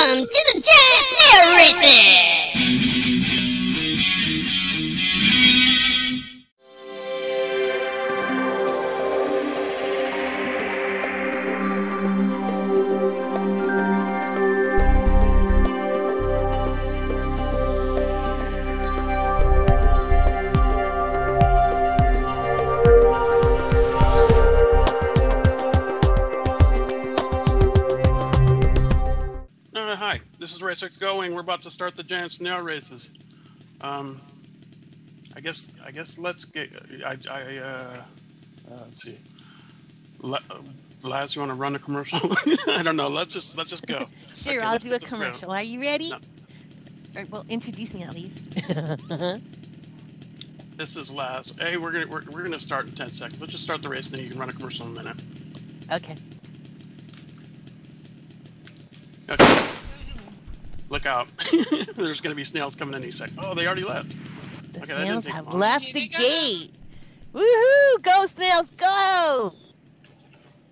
Welcome to the Giant Snail Races! Hi, this is RacerX Gullwing. We're about to start the giant snail races. I guess let's get. Let's see. Laz, you want to run a commercial? I don't know. Let's just go. Sure, Okay, I'll let's do get a this commercial. ready. Are you ready? No. All right, well, introduce me at least. This is Laz. Hey, we're gonna start in 10 seconds. Let's just start the race, and then you can run a commercial in a minute. Okay. Okay. Look out. There's going to be snails coming any second. Oh, they already left. The Okay, that didn't snails take have long. left the gate. Woohoo! Go, snails, go!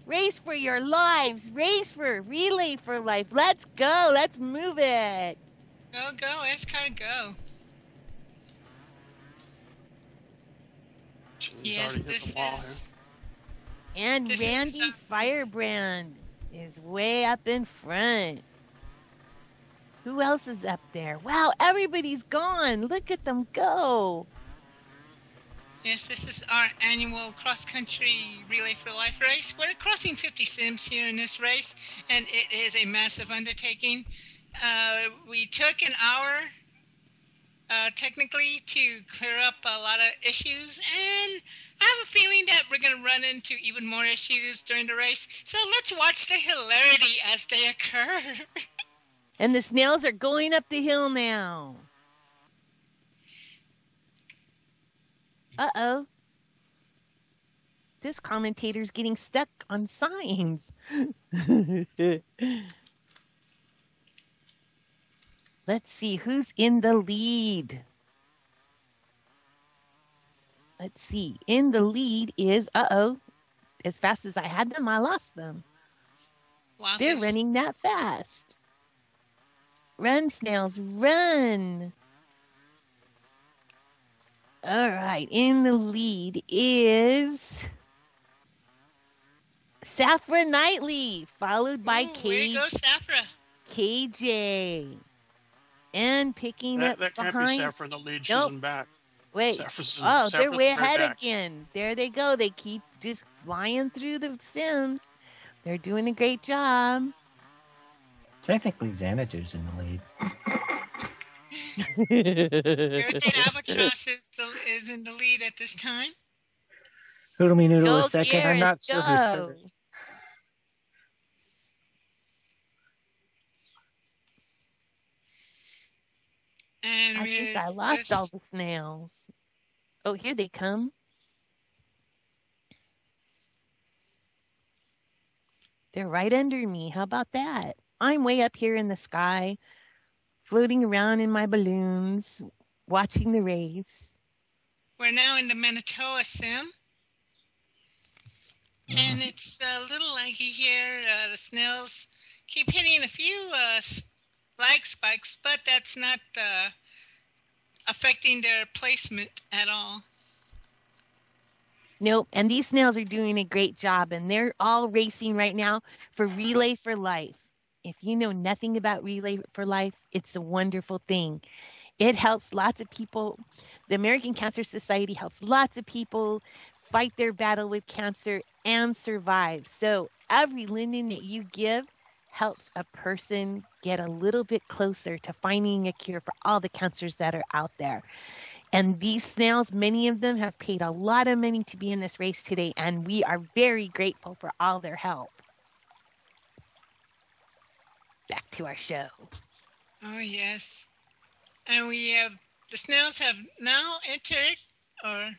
Race for your lives. Race for relay for life. Let's go. Let's move it. Go, let's kind of go. She's already hit the wall here. And Randy Firebrand is way up in front. Who else is up there? Wow, everybody's gone. Look at them go. Yes, this is our annual cross-country Relay for Life race. We're crossing 50 sims here in this race, and it is a massive undertaking. We took an hour, technically, to clear up a lot of issues, and I have a feeling that we're going to run into even more issues during the race. So let's watch the hilarity as they occur. And the snails are going up the hill now. Uh-oh. This commentator's getting stuck on signs. Let's see who's in the lead. Let's see. In the lead is, uh-oh. As fast as I had them, I lost them. Wow, they're running that fast. Run, snails, run. All right, in the lead is Safra Knightley, followed by Way to go, Safra. KJ. And picking up that can't behind. be Saffron in the lead. She's in back. Wait. They're way ahead again. There they go. They keep just flying through the sims. They're doing a great job. Technically, Xanadu's in the lead. Heritage Albatross is in the lead at this time. Hoodle me noodle Go, a second. Garrett, I'm not sure who's first. And I think I lost all the snails. Oh, here they come. They're right under me. How about that? I'm way up here in the sky, floating around in my balloons, watching the race. We're now in the Manitoba sim. And it's a little laggy here. The snails keep hitting a few lag spikes, but that's not affecting their placement at all. Nope. And these snails are doing a great job, and they're all racing right now for Relay for Life. If you know nothing about Relay for Life, it's a wonderful thing. It helps lots of people. The American Cancer Society helps lots of people fight their battle with cancer and survive. So every linden that you give helps a person get a little bit closer to finding a cure for all the cancers that are out there. And these snails, many of them have paid a lot of money to be in this race today, and we are very grateful for all their help. Back to our show. Oh, yes. And the snails have now entered or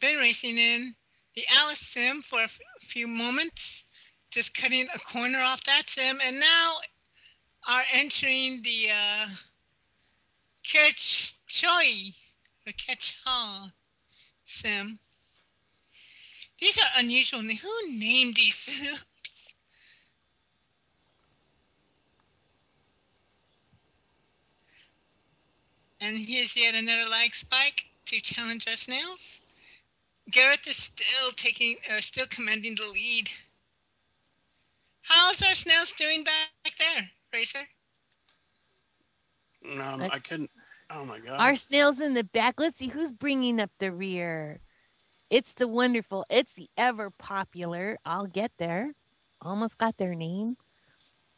been racing in the Alice sim for a few moments, just cutting a corner off that sim, and now are entering the Ketchaw sim. These are unusual. Who named these sims? And here's yet another like spike to challenge our snails. Gareth is still commanding the lead. How's our snails doing back there, Racer? I couldn't. Oh my God. Our snails in the back. Let's see who's bringing up the rear. It's the wonderful. It's the ever popular. I'll get there. Almost got their name.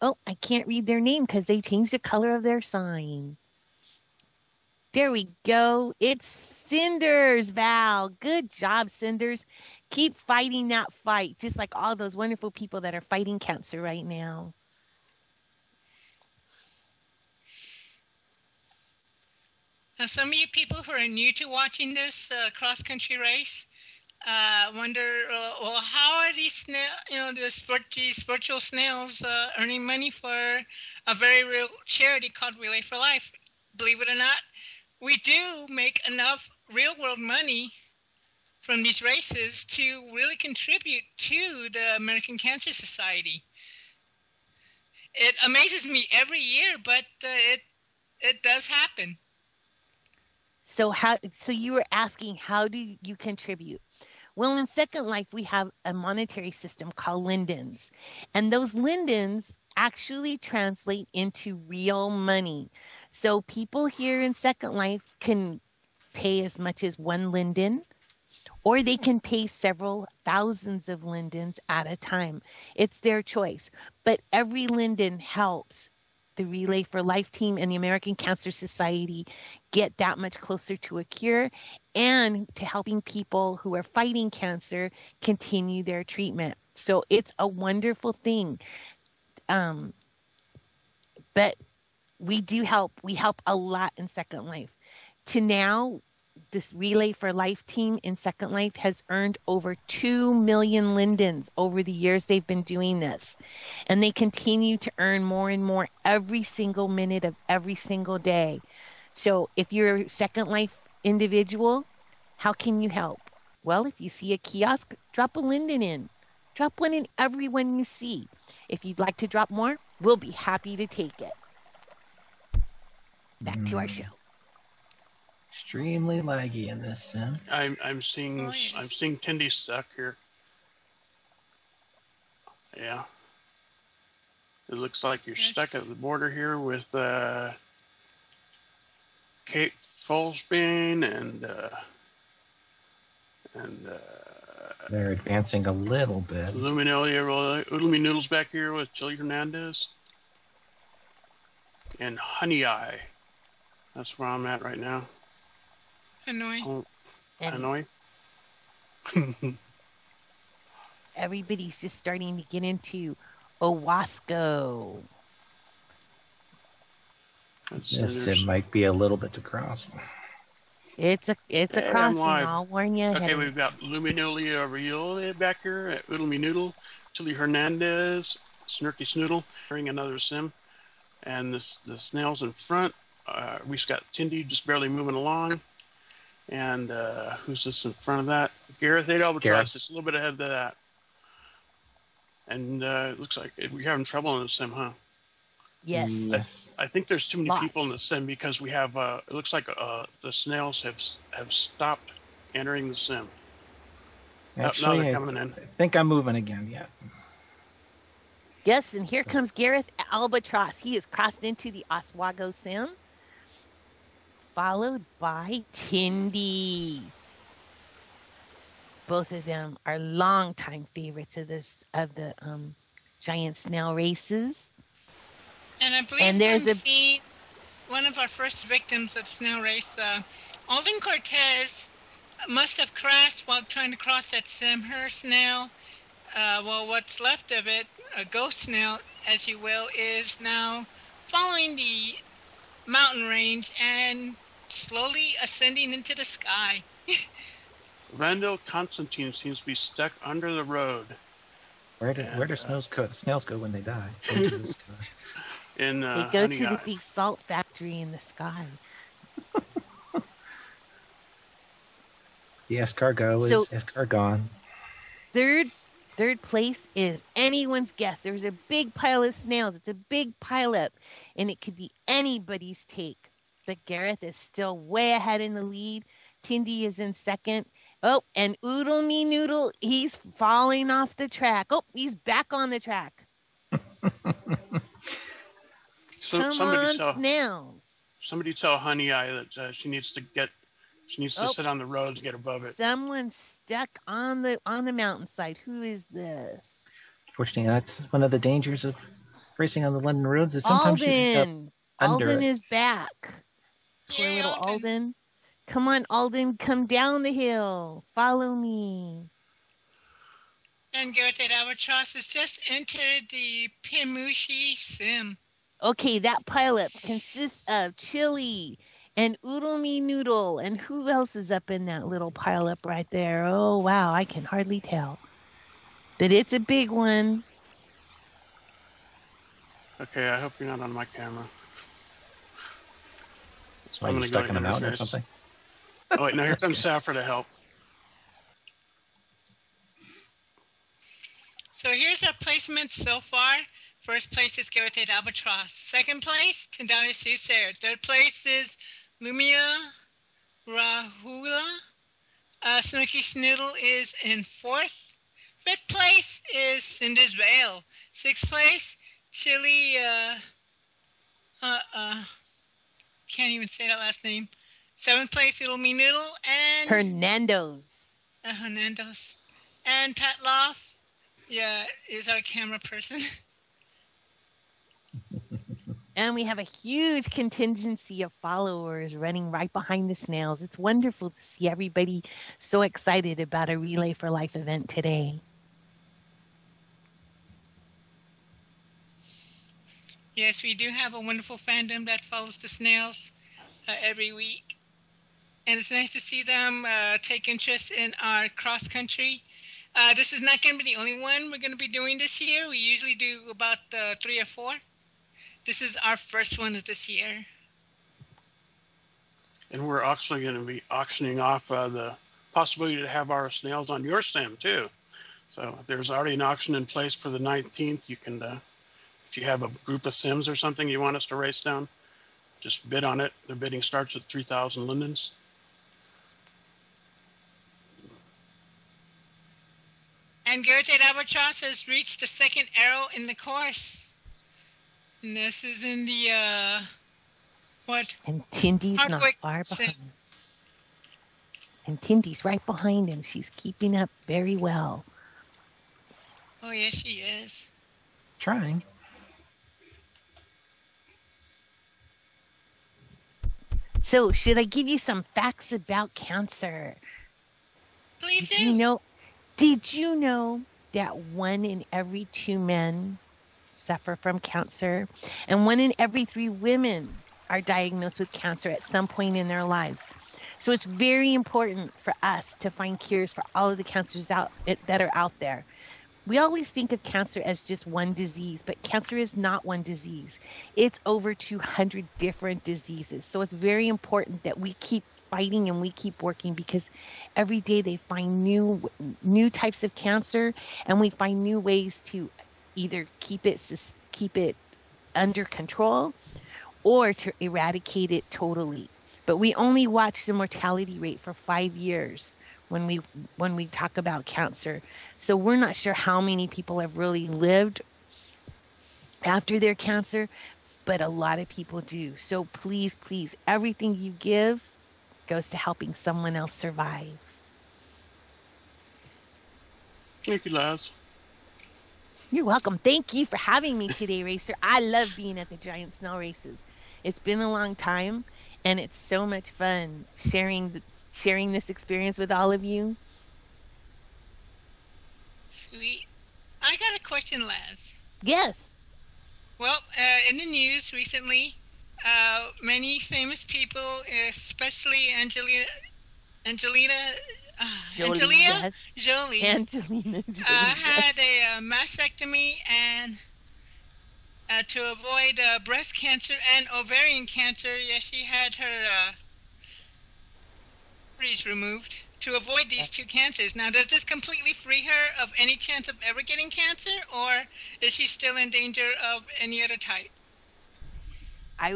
Oh, I can't read their name because they changed the color of their sign. There we go. It's Cinders, Val. Good job, Cinders. Keep fighting that fight, just like all those wonderful people that are fighting cancer right now. Now, some of you people who are new to watching this cross-country race wonder, well, how are these these virtual snails earning money for a very real charity called Relay for Life? Believe it or not, we do make enough real-world money from these races to really contribute to the American Cancer Society. It amazes me every year, but it does happen. So you were asking, how do you contribute? Well, in Second Life, we have a monetary system called lindens. And those lindens actually translate into real money. So people here in Second Life can pay as much as 1 linden, or they can pay several thousands of lindens at a time. It's their choice. But every linden helps the Relay for Life team and the American Cancer Society get that much closer to a cure and to helping people who are fighting cancer continue their treatment. So it's a wonderful thing. But we do help. We help a lot in Second Life. To now, this Relay for Life team in Second Life has earned over 2 million lindens over the years they've been doing this. And they continue to earn more and more every single minute of every single day. So if you're a Second Life individual, how can you help? Well, if you see a kiosk, drop a linden in. Drop one in every one you see. If you'd like to drop more, we'll be happy to take it. Back to our show. Extremely laggy in this sim. I'm seeing Tindy stuck here. Yeah. It looks like you're stuck at the border here with Kate Folsbane and they're advancing a little bit. Luminalia Oodlemy Noodles back here with Chili Hernandez and Honey Eye. That's where I'm at right now. Hanoi. Hanoi. Everybody's just starting to get into Owasco. Yes, it might be a little bit to cross. It's a crossing. I'll warn you. Okay, we've got Luminolia Riola back here at Oodlemy Noodle, Chili Hernandez, Snurky Snoodle, carrying another sim, and the snails in front. We've got Tindy just barely moving along, and who's this in front of that? Gareth Albatross, just a little bit ahead of that. And it looks like we're having trouble in the sim, huh? Yes. I think there's too many people in the sim because we have. It looks like the snails have stopped entering the sim. Actually, now they're coming in. I think I'm moving again. Yeah. Yes, and here comes Gareth Albatross. He has crossed into the Oswego sim, followed by Tindy. Both of them are longtime favorites of the giant snail races. And I believe I'm seeing one of our first victims of the snail race. Alden Cortez must have crashed while trying to cross that sim. Her snail, well, what's left of it, a ghost snail, as you will, is now following the mountain range and slowly ascending into the sky. Randall Constantine seems to be stuck under the road. Where do snails go when they die? They go to the big salt factory in the sky. The escargot is escargon. Third place is anyone's guess. There's a big pile of snails. It's a big pileup, and it could be anybody's take. but Gareth is still way ahead in the lead. Tindy is in second. Oh, and Oodle Me Noodle, he's falling off the track. Oh, he's back on the track. Come on, Snails. Somebody tell Honey Eye that she needs to sit on the road to get above it. Someone's stuck on the mountainside. Who is this? Fortunately, that's one of the dangers of racing on the London roads. Is sometimes Alden. Alden is back. Poor little Alden. Come on, Alden, come down the hill. Follow me. And Gareth Albatross has just entered the Pimushi Sim. Okay, that pileup consists of Chili and Oodle Me Noodle. And who else is up in that little pileup right there? Oh, wow, I can hardly tell. But it's a big one. Okay, I hope you're not on my camera. So I'm going to go in a mountain or something? Oh, wait, now here comes Safra to help. So here's our placements so far. First place is Gareth Albatross. Second place, Tendale Susair. Third place is Lumia Rahula. Snooky Snoodle is in fourth. Fifth place is Cinder's Vale. Sixth place, Chili, can't even say that last name. Seventh place, Little Me Noodle, and Hernando's. Hernando's. And Pat Loff, is our camera person. And we have a huge contingency of followers running right behind the Snails. It's wonderful to see everybody so excited about a Relay for Life event today. Yes, we do have a wonderful fandom that follows the Snails every week. And it's nice to see them take interest in our cross country. This is not going to be the only one we're going to be doing this year. We usually do about 3 or 4. This is our first one of this year. And we're actually going to be auctioning off the possibility to have our Snails on your sim, too. So there's already an auction in place for the 19th. You can, if you have a group of sims or something you want us to race down, just bid on it. The bidding starts at 3,000 lindens. And Gareth Albatross has reached the second arrow in the course. And this is in the, And Tindy's not far behind. And Tindy's right behind him. She's keeping up very well. Oh, yes, she is. Trying. So, should I give you some facts about cancer? Please do. Did you know that 1 in every 2 men suffer from cancer, and 1 in every 3 women are diagnosed with cancer at some point in their lives? So it's very important for us to find cures for all of the cancers that are out there. We always think of cancer as just one disease, but cancer is not one disease. It's over 200 different diseases. So it's very important that we keep fighting and we keep working, because every day they find new types of cancer, and we find new ways to either keep it under control or to eradicate it totally. But we only watch the mortality rate for 5 years when we talk about cancer. So we're not sure how many people have really lived after their cancer, but a lot of people do. So please, please, everything you give goes to helping someone else survive. Thank you, Laz. You're welcome. Thank you for having me today, Racer. I love being at the Giant Snail races. It's been a long time, and it's so much fun sharing this experience with all of you. Sweet. I got a question, Laz. Yes. Well, in the news recently, many famous people, especially Angelina Jolie, had a mastectomy and to avoid breast cancer and ovarian cancer. Yes, she had her ovaries removed to avoid these 2 cancers. Now, does this completely free her of any chance of ever getting cancer, or is she still in danger of any other type? I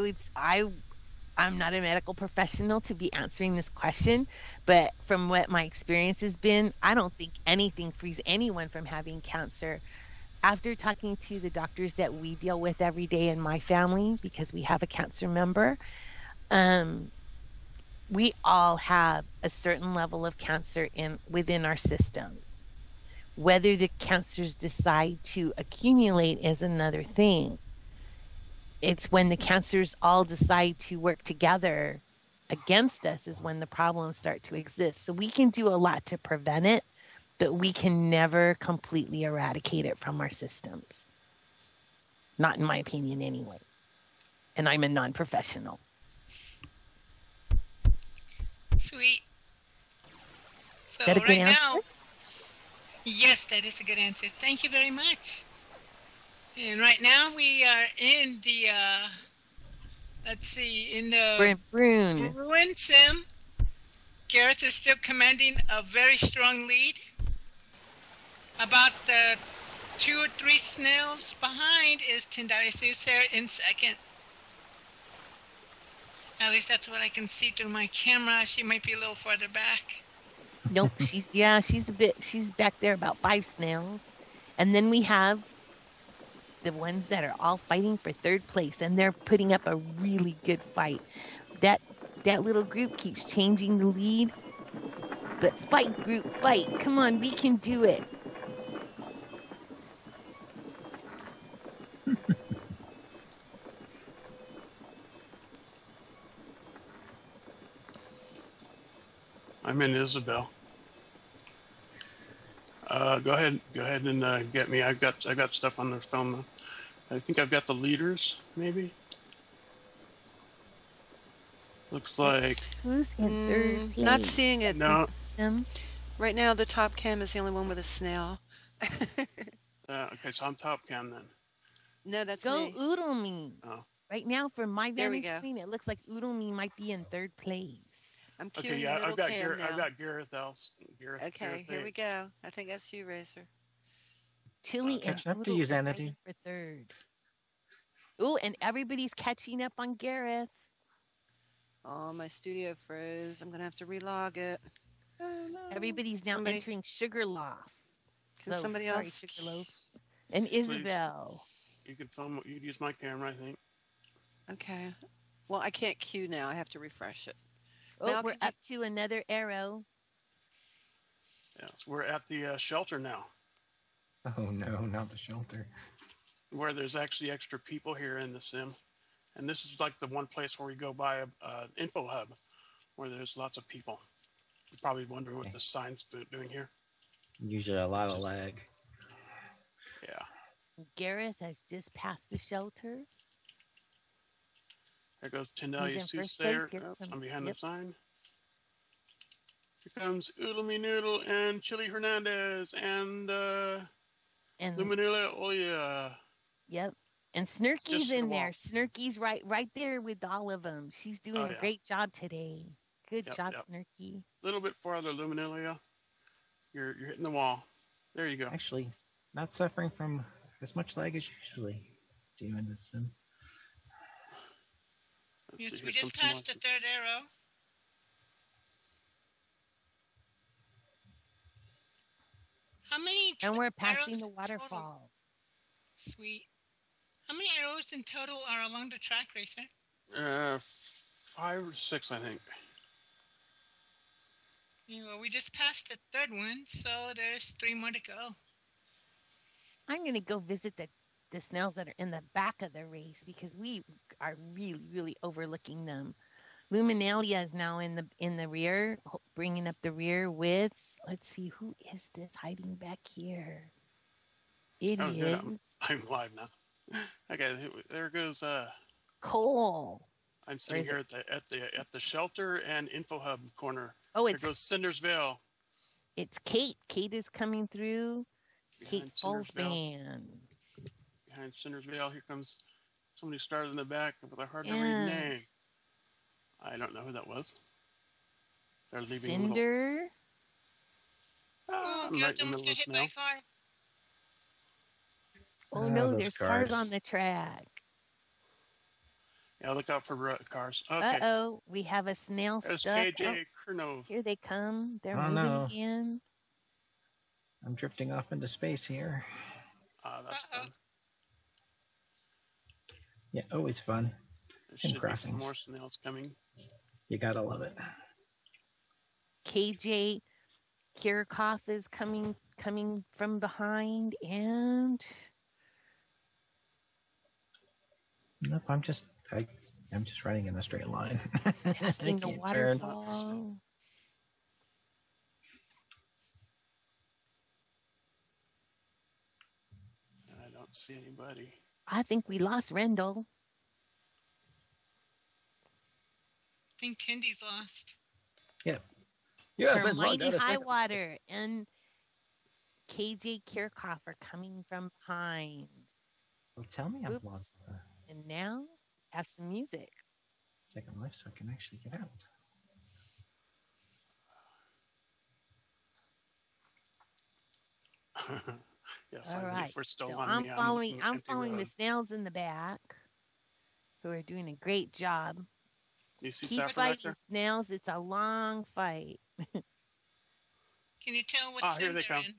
I'm not a medical professional to be answering this question, but from what my experience has been, I don't think anything frees anyone from having cancer. After talking to the doctors that we deal with every day in my family, because we have a cancer member, um, we all have a certain level of cancer within our systems. Whether the cancers decide to accumulate is another thing. It's when the cancers all decide to work together against us is when the problems start to exist. So we can do a lot to prevent it, but we can never completely eradicate it from our systems. Not in my opinion, anyway. And I'm a non-professional. Sweet. So Is that a good answer? now, yes, that is a good answer. Thank you very much. And right now we are in the, let's see, in the Bruin sim. Gareth is still commanding a very strong lead. About the 2 or 3 snails behind is Tindari in second. At least that's what I can see through my camera. She might be a little farther back. Nope, she's back there about 5 snails. And then we have the ones that are all fighting for third place, and they're putting up a really good fight. That little group keeps changing the lead. But fight, group, fight. Come on, we can do it. I'm in Isabel. Go ahead and get me. I've got stuff on the phone. I think I've got the leaders, maybe. Looks like who's in third place? Not seeing it. No. Right now, the top cam is the only one with a snail. Okay, so I'm top cam then. No, that's Go me. Oodle Me. Oh. Right now, from my vantage screen, it looks like Oodle Me might be in third place. I'm queuing okay, yeah, the middle cam now. I've got Gareth else. Gareth. Okay, Gareth here we go. I think that's you, Racer. Chili and Oodle are fighting for third. Oh, and everybody's catching up on Gareth. Oh, my studio froze. I'm going to have to relog it. Oh, no. Everybody's now entering Sugarloaf. Can somebody else? Sugarloaf. And Isabel. You can film. You use my camera, I think. Okay. Well, I can't queue now. I have to refresh it. Oh, now we're up to another arrow. Yes, we're at the shelter now. Oh no, not the shelter. Where there's actually extra people here in the sim. And this is like the one place where we go by a info hub where there's lots of people. You're probably wondering what the sign's doing here. Usually a lot of lag. Yeah. Gareth has just passed the shelter. There goes Tindali Soothsayer. I'm behind the sign. Here comes Oodle Me Noodle and Chili Hernandez and Luminula Olia. Yep. And Snurky's in there. Snurky's right there with all of them. She's doing a great job today. Good job, Snurky. A little bit farther, Luminilla. You're hitting the wall. There you go. Actually, not suffering from as much lag as usually do in this sim. Yes, we just passed the third arrow. How many? And we're passing the waterfall. Total? Sweet. How many arrows in total are along the track, Racer? 5 or 6, I think. Yeah, well, we just passed the third one, so there's 3 more to go. I'm going to go visit the snails that are in the back of the race because we are really, really overlooking them. Luminalia is now in the rear, bringing up the rear with, let's see, who is this hiding back here? It is. Good. I'm live now. Okay, there goes Cole. I'm sitting here at the shelter and info hub corner. Oh, there goes Cinder's Veil. It's Kate. Kate is coming through. Behind Kate Folsvan. Behind Cinder's Veil, here comes somebody started in the back with a hard to read name. I don't know who that was. They're leaving. Cinder. I'm right in the middle of Snail. Oh no, there's cars on the track. Yeah, look out for cars. Okay. Uh-oh, we have a snail There's stuck. KJ Kernov. Here they come. They're Oh, moving no. again. I'm drifting off into space here. That's fun. Yeah, always fun. There Sim should be some crossings. more snails coming. You gotta love it. KJ Kirchhoff is coming from behind, and Nope, I'm just running in a straight line. passing the Can't turn. waterfall. I don't see anybody. I think we lost Rendell. I think Tindy's lost. Yep. Yeah, Hermione Highwater and KJ Kirchhoff are coming from behind. Well, tell me I'm Oops. lost. And now have some music. Second life, so I can actually get out. Yes, All right. So I'm following the snails in the back, who are doing a great job. You see Keep fighting, snails. It's a long fight. Can you tell what sim they're in?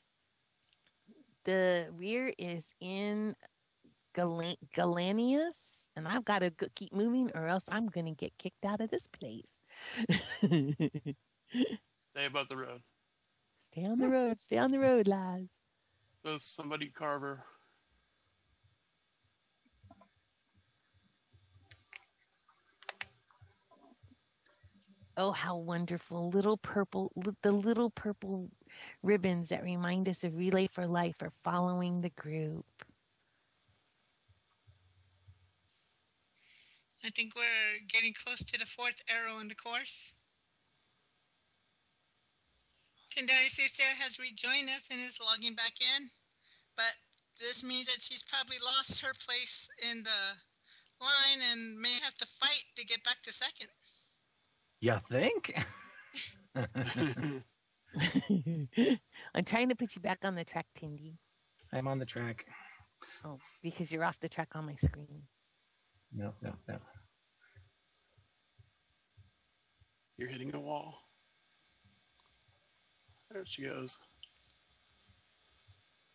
The rear is in Galanius, and I've got to keep moving, or else I'm going to get kicked out of this place. Stay above the road. Stay on the road. Stay on the road, lads. There's somebody Carver. Oh, how wonderful. The little purple ribbons that remind us of Relay for Life are following the group. I think we're getting close to the 4th arrow in the course. Tindari Sister has rejoined us and is logging back in, but this means that she's probably lost her place in the line and may have to fight to get back to 2nd. You think? I'm trying to put you back on the track, Tindy. I'm on the track. Oh, because you're off the track on my screen. No. You're hitting a wall. There she goes.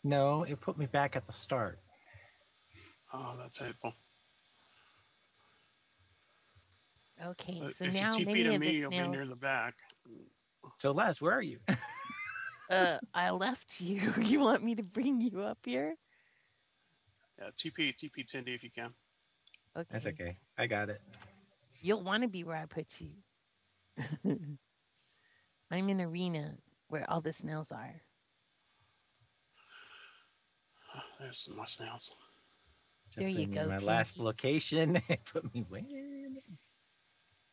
No, it put me back at the start. Oh, that's hateful. Okay, so if now you TP many to of me, the you'll be snails. near the back. So, Les, where are you? I left you. You want me to bring you up here? Yeah, TP Tindy if you can. Okay. That's okay. I got it. You'll want to be where I put you. I'm in arena where all the snails are. Oh, there's some more snails. There you go. My last location, it put me where?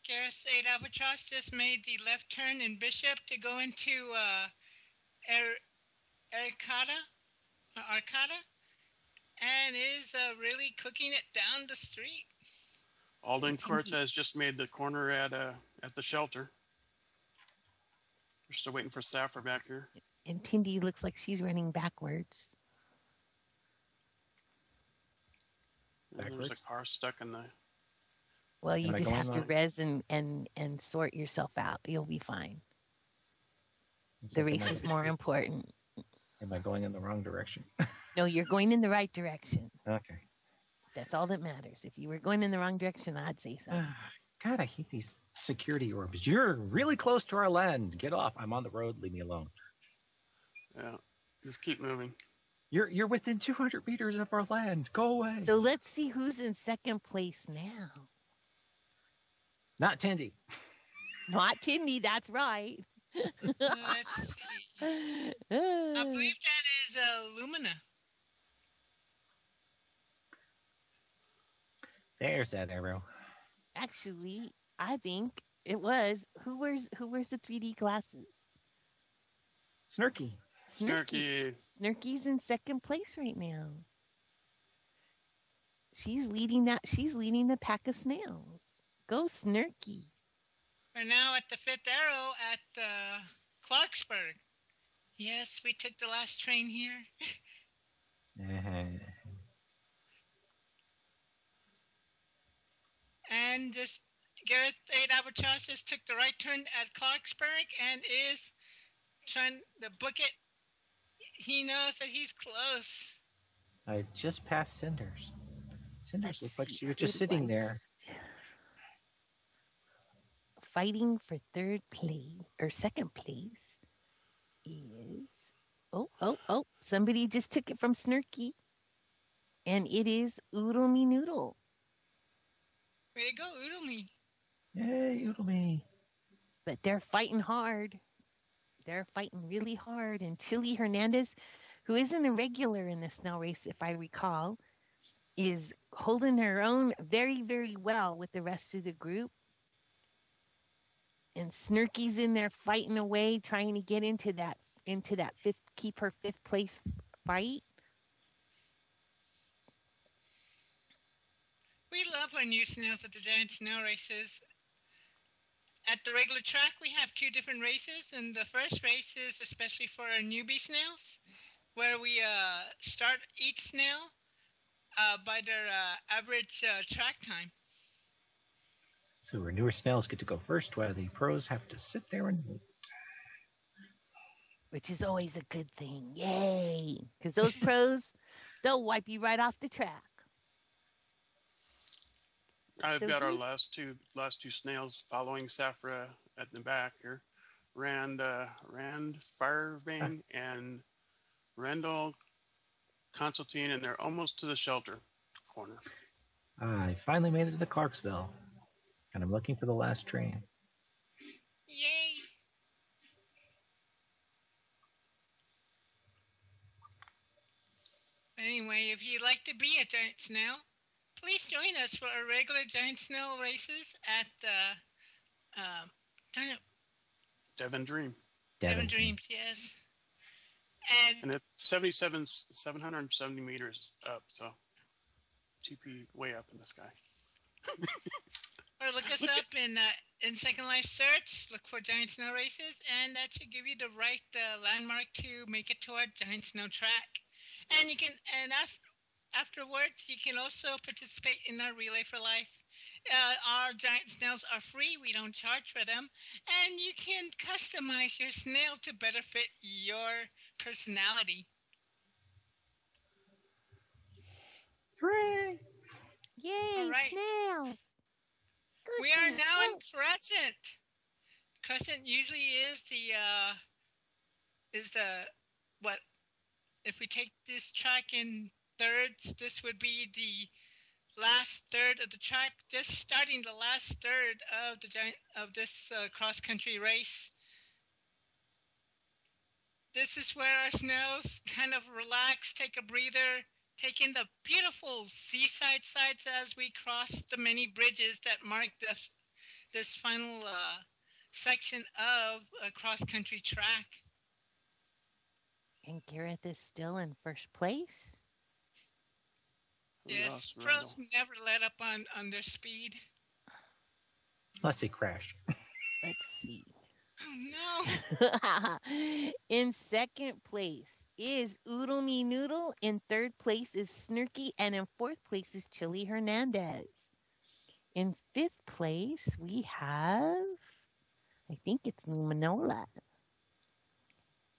Gareth 8 Albatross just made the left turn in Bishop to go into Arcata, and is really cooking it down the street. Alden Cortez just made the corner at the shelter. We're still waiting for Saffir back here. And Tindy looks like she's running backwards. There's a car stuck in the... Well, you just have to res and sort yourself out. You'll be fine. The race is more important. Am I going in the wrong direction? No, you're going in the right direction. Okay. That's all that matters. If you were going in the wrong direction, I'd say so. God, I hate these security orbs. You're really close to our land. Get off. I'm on the road. Leave me alone. Yeah, just keep moving. You're within 200 meters of our land. Go away. So let's see who's in second place now. Not Tindy. Not Tindy, that's right. Let's see. I believe that is Lumina. There's that arrow. Actually, I think it was who wears the 3D glasses? Snurky. Snurky's in second place right now. She's leading the pack of snails. Go Snurky. We're now at the 5th arrow at Clarksburg. Yes, we took the last train here. and this Gareth 8 Albatross just took the right turn at Clarksburg and is trying to book it. He knows that he's close. I just passed Cinders. Cinders looked like she was who just it sitting was. there. Fighting for third place or second place is somebody just took it from Snurky, and it is Oodle Me Noodle. Way to go, Oodle Me. Yay, Oodle Me. But they're fighting hard. They're fighting really hard, and Chili Hernandez, who isn't a regular in the snail race, if I recall, is holding her own very, very well with the rest of the group. And Snurky's in there fighting away, trying to get into that keep her fifth place fight. We love our new snails at the giant snail races. At the regular track, we have 2 different races, and the first race is especially for our newbie snails, where we start each snail by their average track time. So our newer snails get to go first, while the pros have to sit there and wait. Which is always a good thing. Yay! Because those pros, they'll wipe you right off the track. I've So got our who's- last two snails following Safra at the back here. Rand Firebane and Randall Constantine, and they're almost to the shelter corner. I finally made it to Clarksville, and I'm looking for the last train. Yay! Anyway, if you'd like to be a giant snail, please join us for our regular giant snail races at Devon Dream. Devon Dreams, yes. And it's 770 meters up, so 2P way up in the sky. Or look us up in Second Life search, look for giant snow races, and that should give you the right landmark to make it to our giant snow track. And you can, afterwards, you can also participate in our Relay for Life. Our giant snails are free. We don't charge for them. And you can customize your snail to better fit your personality. Hooray! Yay, All right. snails! Good We are snails. now in Crescent. Crescent usually is what, if we take this track in thirds, this would be the last third of the track, just starting the last third of this cross-country race. This is where our snails kind of relax, take a breather, take in the beautiful seaside sights as we cross the many bridges that mark this final section of a cross-country track. And Gareth is still in first place. Yes, pros never let up on their speed. Unless they crash. Let's see. Oh, no. In second place is Oodle Me Noodle. In third place is Snurky. And in fourth place is Chili Hernandez. In fifth place, we have, I think it's Luminola.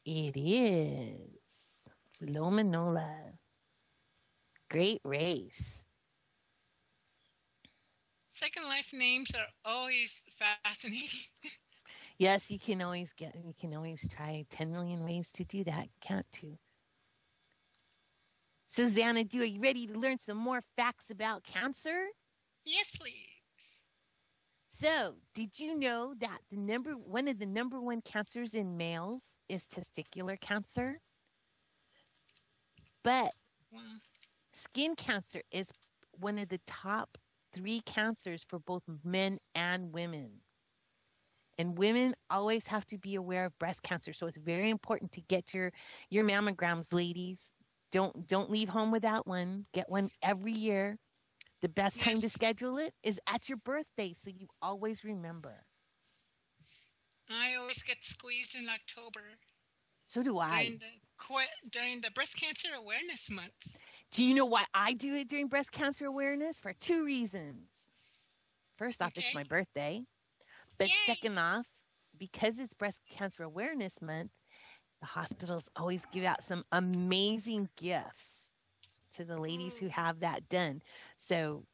It is. It's Luminola. Great race. Second Life names are always fascinating. Yes, you can always try 10 million ways to do that, can't you? Susanna, are you ready to learn some more facts about cancer? Yes, please. So, did you know that one of the number one cancers in males is testicular cancer? But skin cancer is one of the top 3 cancers for both men and women. And women always have to be aware of breast cancer. So it's very important to get your mammograms, ladies. Don't leave home without one. Get one every year. The best time to schedule it is at your birthday, so you always remember. I always get squeezed in October. So do I. During the Breast Cancer Awareness Month. Do you know why I do it during Breast Cancer Awareness? For 2 reasons. First off, it's Okay. my birthday. But Yay! second off, because it's Breast Cancer Awareness Month, the hospitals always give out some amazing gifts to the ladies who Ooh. have that done. So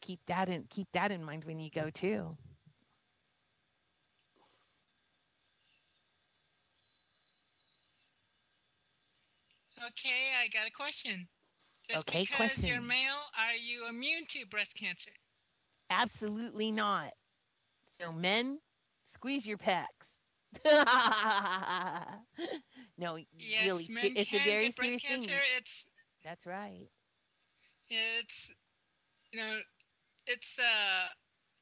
keep that in mind when you go too. Okay, I got a question. Just Okay, because you're question. male, are you immune to breast cancer? Absolutely not. So men, squeeze your pecs. No, really, Yes, men it's a can very get breast serious cancer. thing. It's That's right. you know it's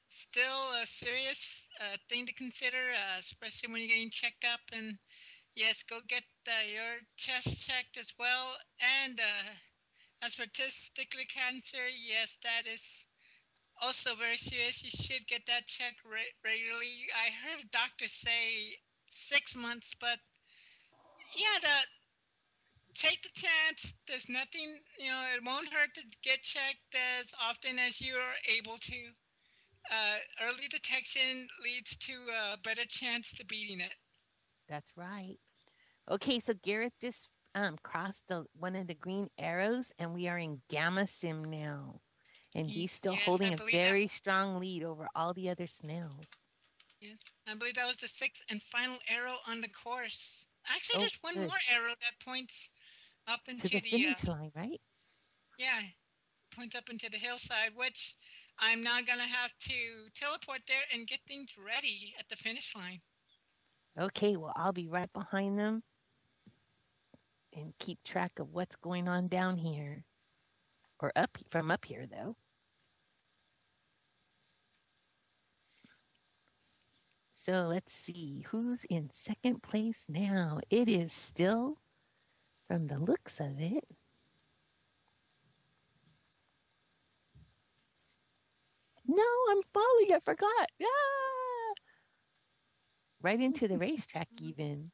still a serious thing to consider, especially when you're getting checked up. And yes, go get your chest checked as well. And as for testicular cancer, yes, that is also very serious. You should get that checked regularly. I heard a doctor say 6 months, but yeah, take the chance. There's nothing, it won't hurt to get checked as often as you are able to. Early detection leads to a better chance to beating it. That's right. Okay, so Gareth just crossed one of the green arrows, and we are in Gamma Sim now. And he's still Yes, I holding a believe very strong lead over all the other snails. Yes, I believe that was the sixth and final arrow on the course. Actually, Oh, there's one good. more arrow that points up into To the finish line, right? Yeah, points up into the hillside, which I'm now gonna have to teleport there and get things ready at the finish line. Okay, well, I'll be right behind them and keep track of what's going on down here. Or from up here, though. So let's see who's in second place now. It is still, from the looks of it, no, I'm falling. I forgot. Ah! Right into the racetrack, even.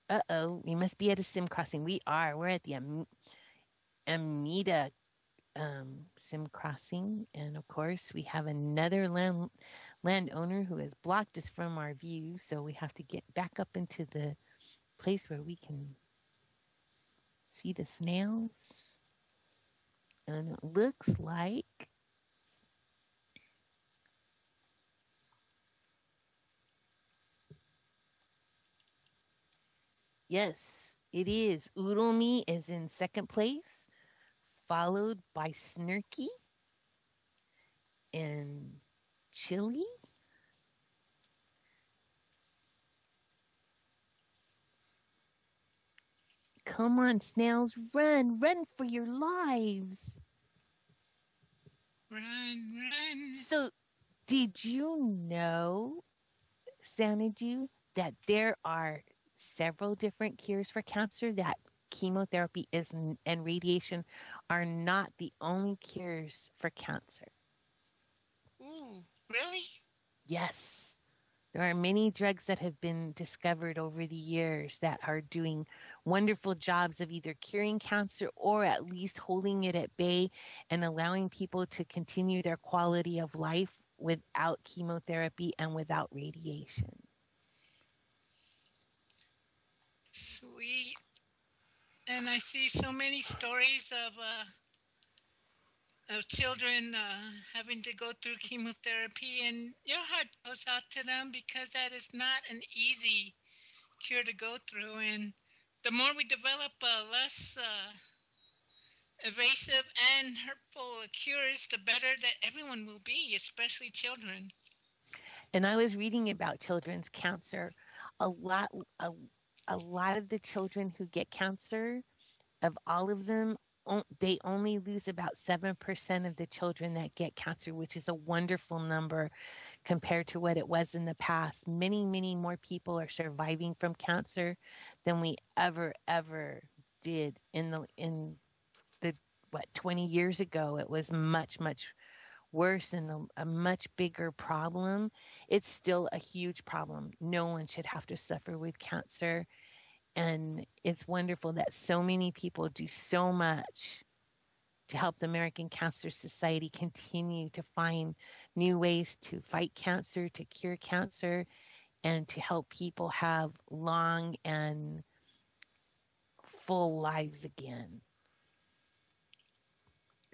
Uh-oh, we must be at a sim crossing. We are. We're at the Amida sim crossing. And of course, we have another landowner who has blocked us from our view. So we have to get back up into the place where we can see the snails. And it looks like yes, it is. Oodle-Me is in second place, followed by Snurky and Chili. Come on, snails, run for your lives. Run. So, did you know, Sanadu, that there are several different cures for cancer, that chemotherapy and radiation are not the only cures for cancer? Ooh, really? Yes. There are many drugs that have been discovered over the years that are doing wonderful jobs of either curing cancer or at least holding it at bay and allowing people to continue their quality of life without chemotherapy and without radiation. Sweet. And I see so many stories of children having to go through chemotherapy, and your heart goes out to them because that is not an easy cure to go through. And the more we develop less evasive and hurtful cures, the better that everyone will be, especially children. And I was reading about children's cancer. A lot of the children who get cancer, of all of them, they only lose about 7% of the children that get cancer, which is a wonderful number compared to what it was in the past. Many, many more people are surviving from cancer than we ever did in the 20 years ago. It was much worse and a much bigger problem. It's still a huge problem. No one should have to suffer with cancer. And it's wonderful that so many people do so much to help the American Cancer Society continue to find new ways to fight cancer, to cure cancer, and to help people have long and full lives again.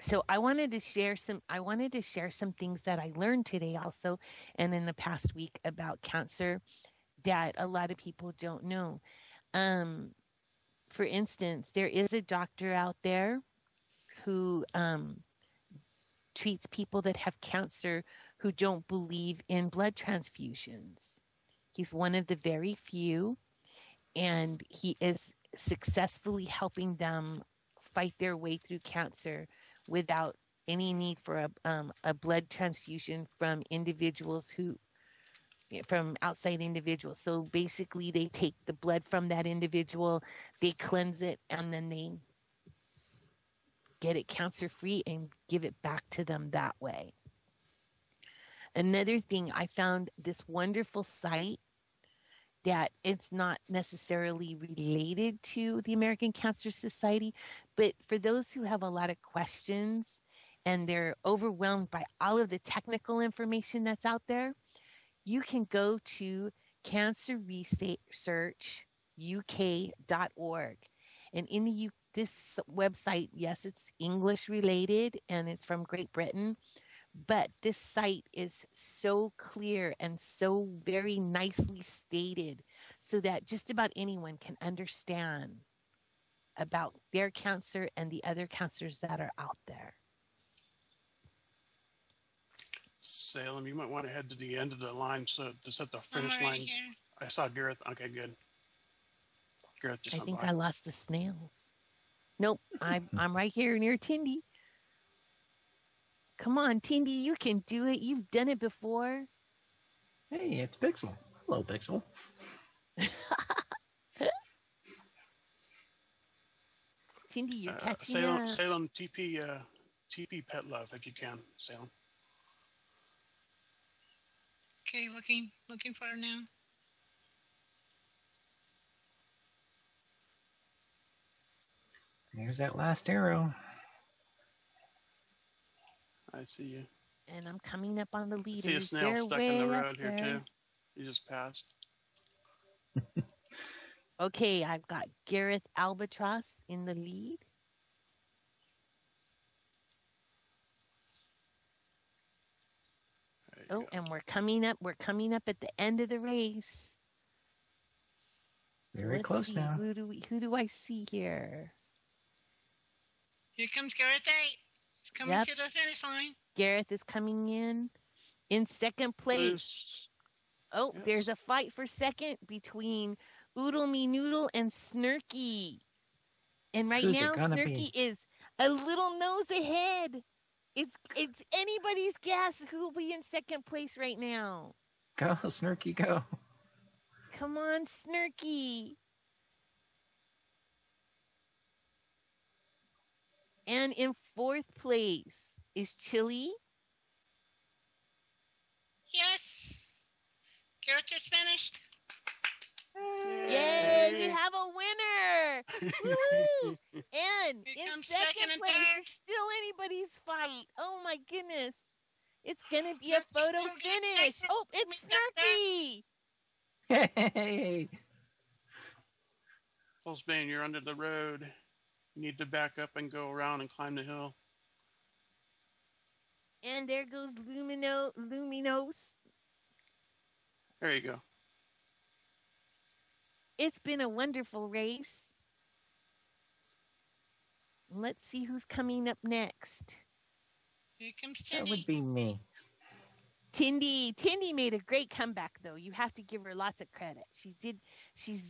So I wanted to share some things that I learned today also and in the past week about cancer that a lot of people don't know. For instance, there is a doctor out there who treats people that have cancer who don't believe in blood transfusions. He's one of the very few, and he is successfully helping them fight their way through cancer without any need for a blood transfusion from outside individuals. So basically they take the blood from that individual, they cleanse it, and then they get it cancer free and give it back to them that way. Another thing, I found this wonderful site that it's not necessarily related to the American Cancer Society, but for those who have a lot of questions and they're overwhelmed by all of the technical information that's out there, you can go to cancerresearchuk.org. And in this website, yes, it's English related and it's from Great Britain, but this site is so clear and so very nicely stated so that just about anyone can understand about their cancer and the other cancers that are out there. Salem, you might want to head to the end of the line so to set the finish I'm line. already here. I saw Gareth. Okay, good. Gareth just I went think by. I lost the snails. Nope, I'm right here near Tindy. Come on, Tindy, you can do it. You've done it before. Hey, it's Pixel. Hello, Pixel. Tindy, you're catching up. Salem, TP Pet Love if you can, Salem. Okay, looking for her now. There's that last arrow. I see you. And I'm coming up on the leaders. I see a snail They're stuck way in the up road here there. too. You just passed. Okay, I've got Gareth Albatross in the lead. Oh, and we're coming up at the end of the race. So Very close see. now. Who do I see here? Here comes Gareth 8. He's coming Yep. to the finish line. Gareth is coming in second place. Loose. Oh, Yes. There's a fight for second between Oodle Me Noodle and Snurky. And right Who's it now, gonna Snurky be? is a little nose ahead. It's anybody's guess who will be in second place right now. Go, Snurky, go. Come on, Snurky. And in fourth place is Chili. Yes. Gareth just finished. Yay, we have a winner. Woohoo! And Here in comes second second and place third. is still anybody's fight. Oh my goodness. It's going to be a Snurky's photo still getting finish. second. Oh, it's Snurky. Hey! Pulsebane, you're under the road. You need to back up and go around and climb the hill. And there goes Luminos. There you go. It's been a wonderful race. Let's see who's coming up next. Here comes That Tindy. would be me. Tindy made a great comeback, though. You have to give her lots of credit. She's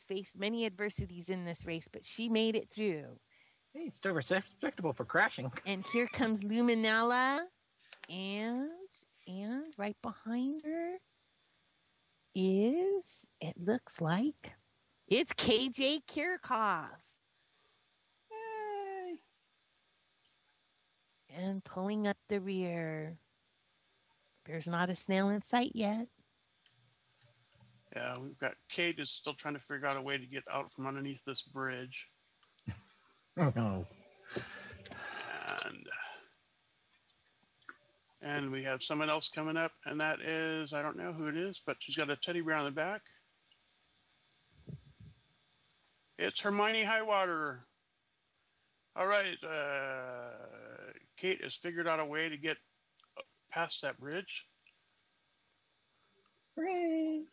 faced many adversities in this race, but she made it through. Hey, it's still respectable for crashing. And here comes Luminella, and right behind her is, it looks like, it's KJ Kirchhoff. Yay! And pulling up the rear. There's not a snail in sight yet. Yeah, we've got Kate is still trying to figure out a way to get out from underneath this bridge. Oh no. And we have someone else coming up, and that is, I don't know who it is, but she's got a teddy bear on the back. It's Hermione Highwater. All right, Kate has figured out a way to get past that bridge. Hooray!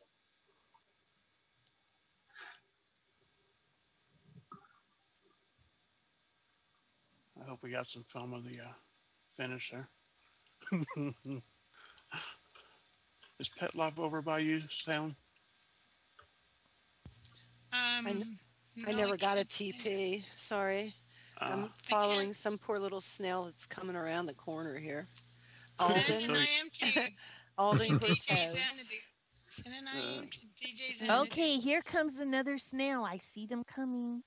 I hope we got some film of the finish there. Is Pet Love over by you, Sam? I No, never got a can't see. TP. Sorry. I'm following some poor little snail that's coming around the corner here. Send an Alden, IM to Alden DJ Cortez. Xanadu. Send an IM to DJ Xanadu. Okay, here comes another snail. I see them coming.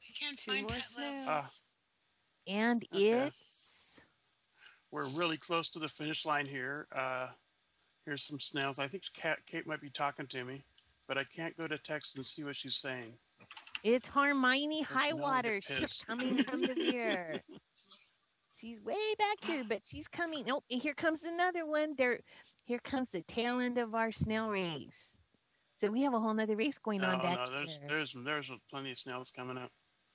I can't Two find more Pet Love. snails. And Okay. it's We're really close to the finish line here. Here's some snails. I think Kate might be talking to me, but I can't go to text and see what she's saying. Hermione There's no Highwater. get She's pissed. coming from the rear. She's way back here, but she's coming. Oh, and here comes another one. Here comes the tail end of our snail race. So we have a whole nother race going on back here. There's plenty of snails coming up.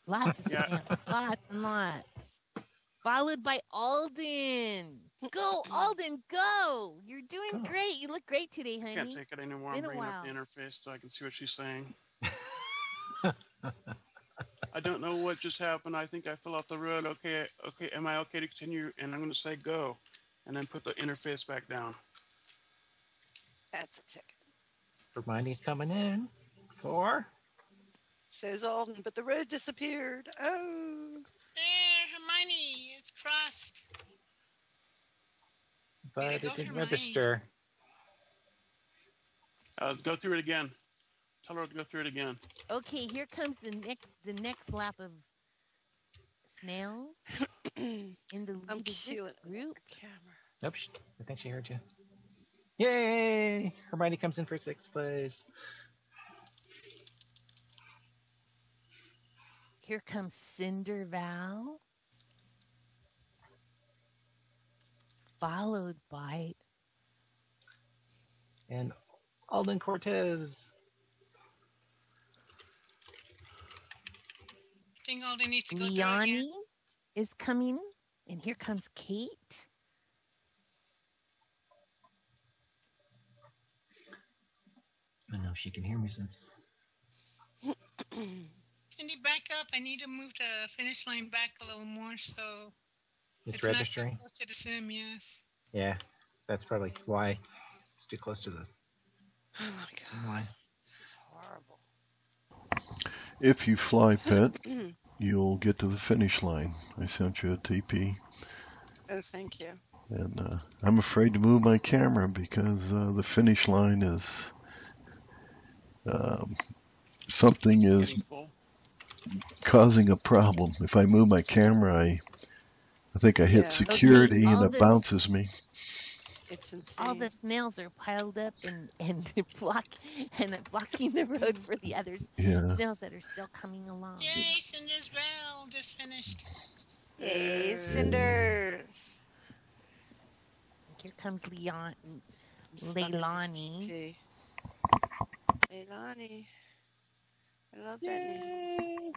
Lots of snails. Lots and lots. Followed by Alden. Go, Alden, go. You're doing great. You look great today, honey. I can't take it anymore. I'm Been a bringing up the while. interface so I can see what she's saying. I don't know what just happened. I think I fell off the road. Okay, am I okay to continue? And I'm going to say go, and then put the interface back down. That's a ticket. Hermione's coming in. 4. Says Alden, but the road disappeared. Oh. There, Hermione. It's crossed. But Way to it go, didn't Hermione. register. Go through it again. Tell her to go through it again. Okay, here comes the next lap of snails in the lead I'm of this killing group. camera. Nope, I think she heard you. Yay! Hermione comes in for 6th place. Here comes Cinder Val, followed by And Alden Cortez. I think Alden needs to go through again. Liani is coming, and here comes Kate. I know she can hear me since. Cindy, back up. I need to move the finish line back a little more so It's not registering. too close to the sim, yes. Yeah, that's probably why. It's too close to the Oh my sim god. line. This is horrible. If you fly, Pet, you'll get to the finish line. I sent you a TP. Oh, thank you. And I'm afraid to move my camera because the finish line is something is Getting full. causing a problem. If I move my camera, I think I hit Yeah. security Okay, and all it this- bounces me. It's insane. All the snails are piled up and blocking the road for the others Yeah. snails that are still coming along. Yay, Cinder's Bell just finished. Yay, Cinders. Here comes Leon, I'm stuck at this Leilani. TP. Leilani. I love that name.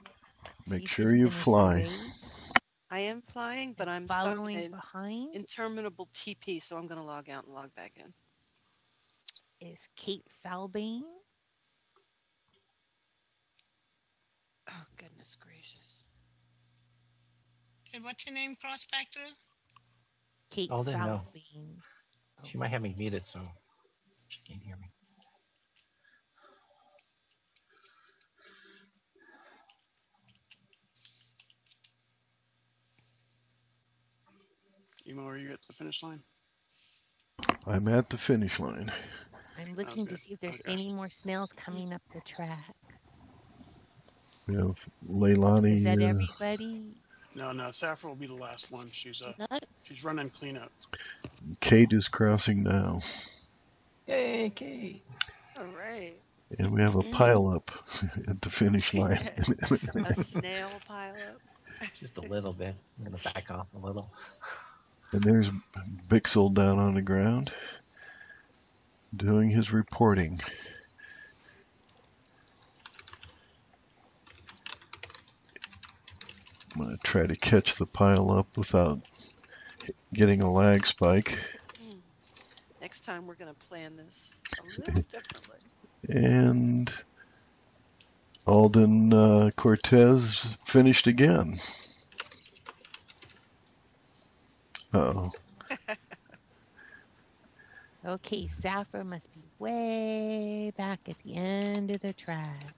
Make She sure just you finished the fly. race. I am flying, but I'm stuck Following in behind interminable TP, so I'm going to log out and log back in. is Kate Falbane. Oh, goodness gracious. Okay, what's your name cross back through? Kate Alden, no. Falbane. She might have me muted, so she can't hear me. Emo, are you at the finish line? I'm at the finish line. I'm looking to Okay, see if there's okay. any more snails coming up the track. We have Leilani. Is that everybody? No, Saffron will be the last one. She's Not- she's running cleanup. Kate is crossing now. Yay, Kate! All right. And we have a pile up at the finish line. A snail pile up. Just a little bit. I'm gonna back off a little. And there's Bixel down on the ground doing his reporting. I'm going to try to catch the pile up without getting a lag spike. Next time we're going to plan this a little differently. And Alden Cortez finished again. Uh-oh. Okay, Saffron must be way back at the end of the track.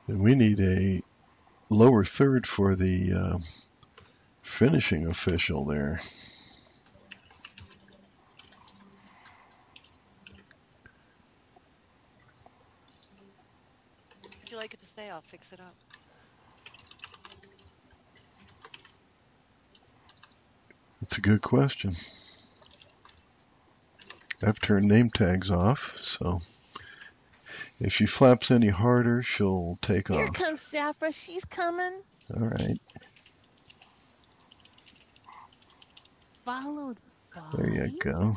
And we need a lower third for the finishing official there. Would you like it to say? I'll fix it up. That's a good question. I've turned name tags off, so if she flaps any harder, she'll take Here off. comes Saffron. She's coming. All right. Followed by... There you go.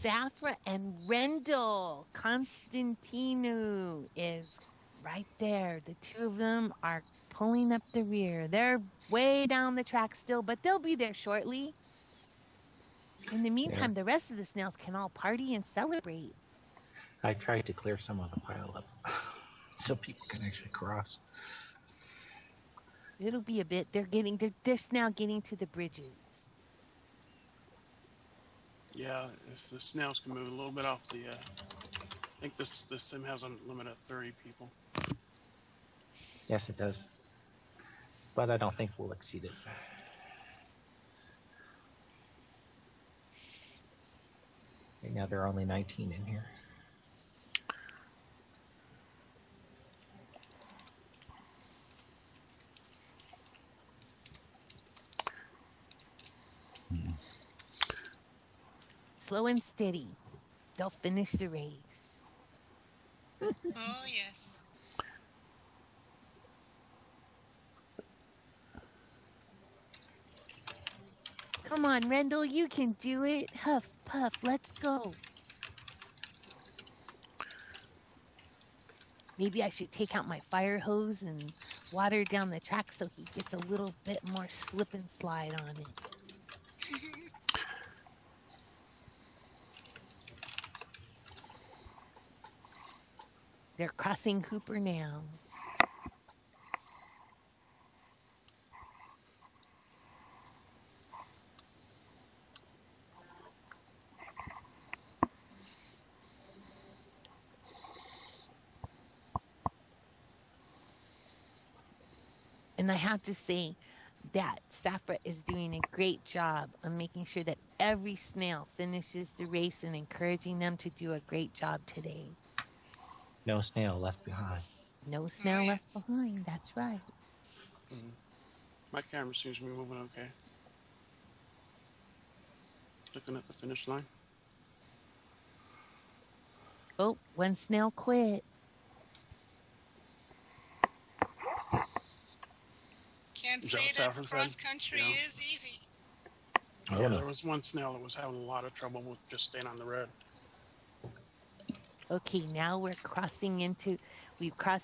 Safra and Rendell. Constantino is right there. The two of them are pulling up the rear. They're way down the track still, but they'll be there shortly. In the meantime, the rest of the snails can all party and celebrate. I tried to clear some of the pile up so people can actually cross. It'll be a bit. They're now getting to the bridges. Yeah, if the snails can move a little bit off the, I think this sim has a limit of 30 people. Yes, it does. But I don't think we'll exceed it. Right now there are only 19 in here. Slow and steady. They'll finish the race. Oh, yes. Come on, Rendell, you can do it. Huff, puff, let's go. Maybe I should take out my fire hose and water down the track so he gets a little bit more slip and slide on it. They're crossing Hooper now. And I have to say that Safra is doing a great job of making sure that every snail finishes the race and encouraging them to do a great job today. No snail left behind. No snail left behind, that's right. Mm-hmm. My camera seems to be moving okay. Looking at the finish line. Oh, one snail quit. Can't say that cross country is easy. Yeah, there was one snail that was having a lot of trouble with just staying on the road. Okay, now we've crossed into Bolinas.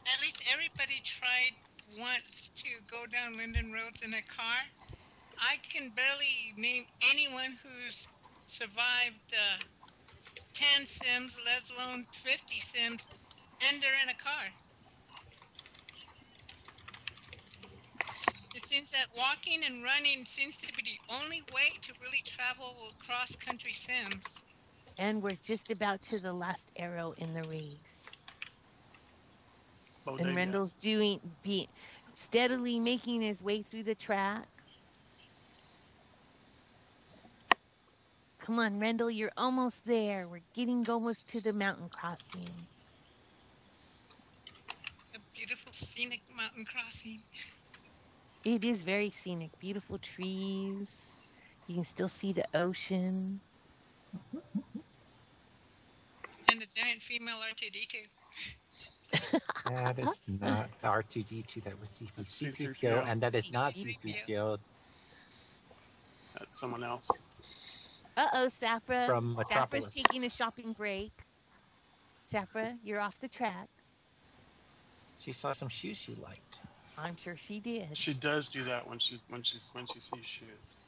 At least everybody tried once to go down Linden Roads in a car. I can barely name anyone who's survived 10 sims, let alone 50 sims, and they're in a car. It seems that walking and running seems to be the only way to really travel cross-country sims. And we're just about to the last arrow in the race. Bodega. And Rendell's steadily making his way through the track. Come on, Rendell, you're almost there. We're getting almost to the mountain crossing. A beautiful scenic mountain crossing. It is very scenic. Beautiful trees. You can still see the ocean. And the giant female R2D2. That is not R2D2. That was C3PO, C3PO. and that is not C3PO. C3PO. That's someone else. Uh-oh, Safra. From Metropolis. Safra's taking a shopping break. Safra, you're off the track. She saw some shoes she liked. I'm sure she did. She does do that when she sees shoes.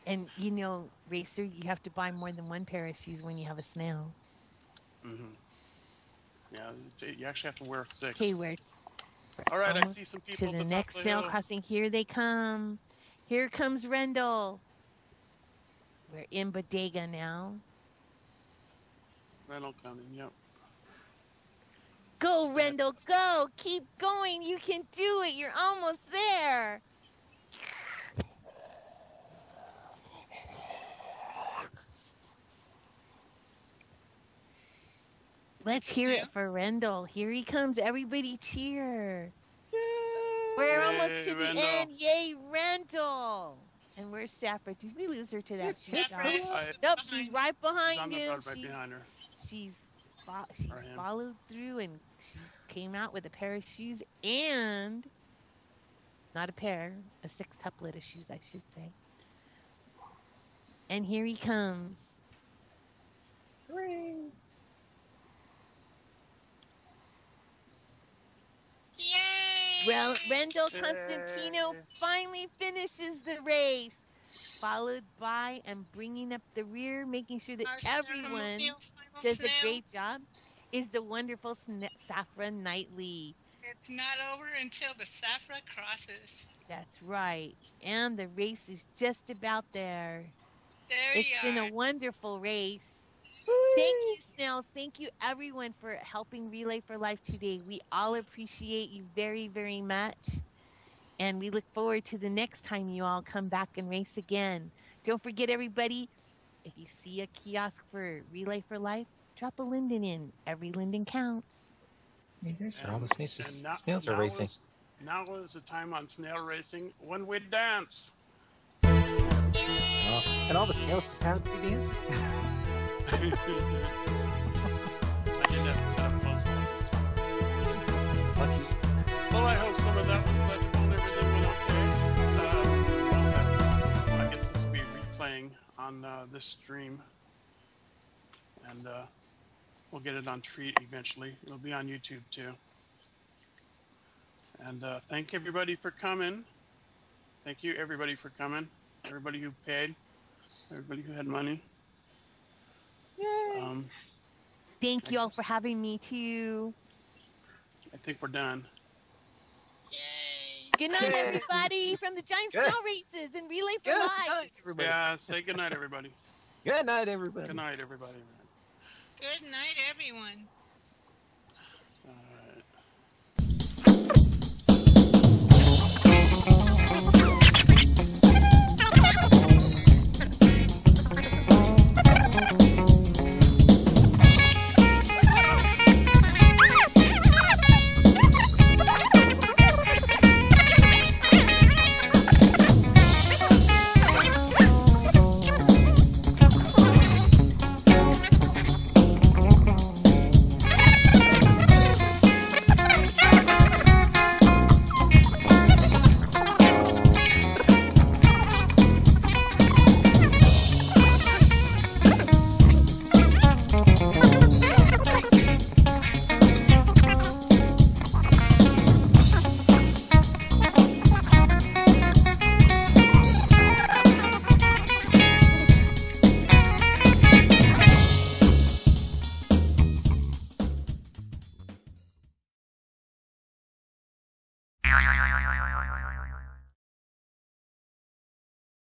And you know, Racer, you have to buy more than one pair of shoes when you have a snail. Mm-hmm. Yeah, you actually have to wear 6. Okay, we're all right, I see some people to the at next top of snail hill. crossing. Here they come. Here comes Rendell. We're in Bodega now. Rendell coming, yep. Go, Rendell, go. Keep going. You can do it. You're almost there. Let's hear it for Rendell. Here he comes. Everybody cheer. We're almost to the Rendell. end. Yay, Rendell. And where's Safra? Did we lose her to that shoe shop? Safra. Nope, she's right behind I'm him. right behind her. She's Or him. followed through, and she came out with a pair of shoes and not a pair, a sextuplet of shoes, I should say. And here he comes. Hooray! Yay! Well, Rendell Constantino finally finishes the race, followed by and bringing up the rear, making sure that Our everyone ceremonial final does a snail. great job, is the wonderful Safra Knightley. It's not over until the Safra crosses. That's right. And the race is just about there. There It's we been are. a wonderful race. Thank you, Snails. Thank you, everyone, for helping Relay for Life today. We all appreciate you very, very much. And we look forward to the next time you all come back and race again. Don't forget, everybody, if you see a kiosk for Relay for Life, drop a linden in. Every linden counts. You guys are all the snails are racing. Now is the time on snail racing when we dance. And all the snails just happen to be dancing. I did have to set up close ones this time. Lucky. Well, I hope some of that was legible and everything went okay. I guess this will be replaying on this stream. And we'll get it on Treat eventually. It'll be on YouTube too. And thank everybody for coming. Thank you, everybody, for coming. Everybody who paid. Everybody who had money. Thank you all for having me, too. I think we're done. Yay! Good night, everybody, from the Giant Snail Races and Relay for Good Life. night, everybody. Yeah, say good night, everybody. Good night, everybody. Good night, everybody. Good night, everyone.